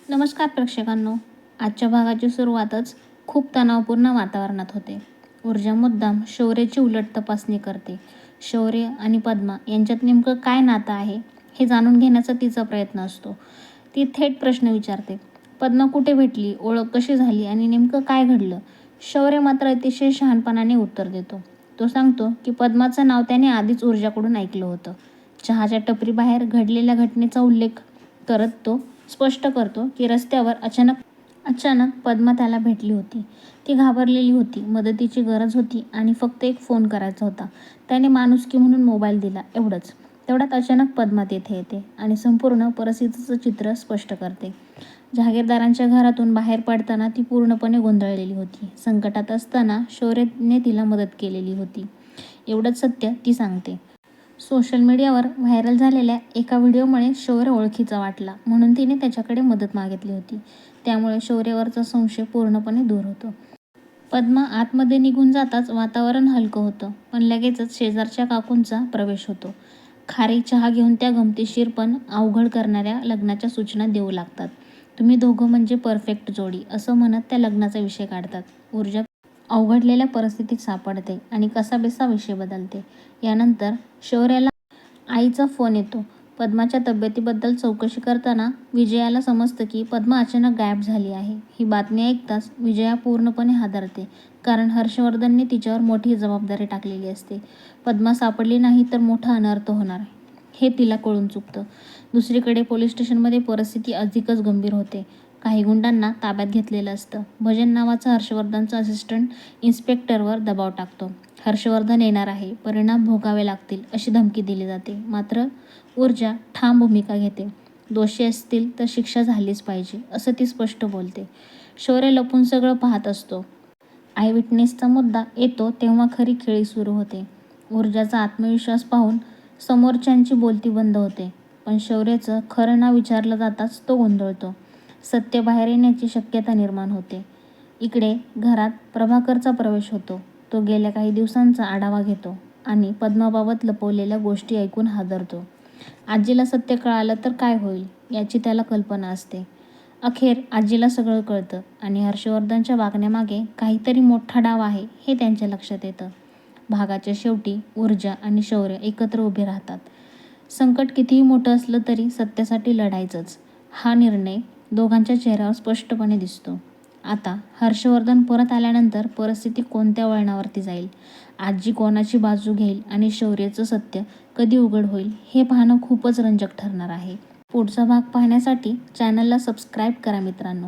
नमस्कार प्रेक्षकांनो. आजच्या भागाची सुरुवातच खूप तणावपूर्ण वातावरणात होते. ऊर्जा मुद्दाम शौर्याची उलट तपासणी करते. शौर्य आणि पद्मा यांच्यात नेमकं काय नातं आहे हे जाणून घेण्याचा तिचा प्रयत्न असतो. ती थेट प्रश्न विचारते, पद्मा कुठे भेटली, ओळख कशी झाली आणि नेमकं काय घडलं. शौर्य मात्र अतिशय शहाणपणाने उत्तर देतो. तो सांगतो की पद्माचं नाव त्याने आधीच ऊर्जाकडून ऐकलं होतं. चहाच्या टपरीबाहेर घडलेल्या घटनेचा उल्लेख करत तो स्पष्ट करतो की रस्त्यावर अचानक पद्मा त्याला भेटली होती. ती घाबरलेली होती, मदतीची गरज होती आणि फक्त एक फोन करायचा होता. त्याने माणुसकी म्हणून मोबाईल दिला, एवढंच. तेवढ्यात अचानक पद्मा तेथे येते आणि संपूर्ण परिस्थितीचं चित्र स्पष्ट करते. जहागीरदारांच्या घरातून बाहेर पडताना ती पूर्णपणे गोंधळलेली होती. संकटात असताना शौर्यने तिला मदत केलेली होती, एवढंच सत्य ती सांगते. सोशल मीडियावर व्हायरल झालेल्या एका व्हिडिओमुळे शौर्य ओळखीचा वाटला म्हणून तिने त्याच्याकडे मदत मागितली होती. त्यामुळे शौर्यावरचा संशय पूर्णपणे दूर होतो. पद्मा आतमध्ये निघून जाताच वातावरण हलकं होतं, पण लगेचच शेजारच्या काकूंचा प्रवेश होतो. खारी चहा घेऊन त्या गमतीशीर पण अवघड करणाऱ्या लग्नाच्या सूचना देऊ लागतात. तुम्ही दोघं म्हणजे परफेक्ट जोडी, असं म्हणत त्या लग्नाचा विषय काढतात. ऊर्जा अवघडलेल्या परिस्थितीत सापडते आणि कसाबसा विषय बदलते. यानंतर शौर्याला आईचा फोन येतो. पद्माच्या तब्येतीबद्दल चौकशी करताना विजयाला समजतं की पद्मा अचानक गायब झाली आहे. ही बातमी ऐकताच विजया पूर्णपणे हादरते, कारण हर्षवर्धनने तिच्यावर मोठी जबाबदारी टाकलेली असते. पद्मा सापडली नाही तर मोठा अनर्थ होणार हे तिला कळून चुकतं. दुसरीकडे पोलीस स्टेशनमध्ये परिस्थिती अधिकच गंभीर होते. काही गुंडांना ताब्यात घेतलेलं असतं. भजन नावाचा हर्षवर्धनचा असिस्टंट इन्स्पेक्टरवर दबाव टाकतो. हर्षवर्धन येणार आहे, परिणाम भोगावे लागतील अशी धमकी दिली जाते. मात्र ऊर्जा ठाम भूमिका घेते. दोषी असतील तर शिक्षा झालीच पाहिजे असं ती स्पष्ट बोलते. शौर्य लपून सगळं पाहत असतो. आय विटनेसचा मुद्दा येतो तेव्हा खरी खेळी सुरू होते. ऊर्जाचा आत्मविश्वास पाहून समोरच्यांची बोलती बंद होते, पण शौर्याचं खरं नाव विचारलं जाताच तो गोंधळतो. सत्य बाहेर येण्याची शक्यता निर्माण होते. इकडे घरात प्रभाकरचा प्रवेश होतो. तो गेल्या काही दिवसांचा आढावा घेतो आणि पद्माबाबत लपवलेल्या गोष्टी ऐकून हादरतो. आजीला सत्य कळालं तर काय होईल याची त्याला कल्पना असते. अखेर आजीला सगळं कळतं आणि हर्षवर्धनच्या वागण्यामागे काहीतरी मोठा डाव आहे हे त्यांच्या लक्षात येतं. भागाच्या शेवटी ऊर्जा आणि शौर्य एकत्र उभे राहतात. संकट कितीही मोठं असलं तरी सत्यासाठी लढायचंच, हा निर्णय दोघांच्या चेहऱ्यावर स्पष्टपणे दिसतो. आता हर्षवर्धन परत आल्यानंतर परिस्थिती कोणत्या वळणावरती जाईल, आजी कोणाची बाजू घेईल आणि शौर्याचं सत्य कधी उघड होईल हे पाहणं खूपच रंजक ठरणार आहे. पुढचा भाग पाहण्यासाठी चॅनलला सबस्क्राईब करा मित्रांनो.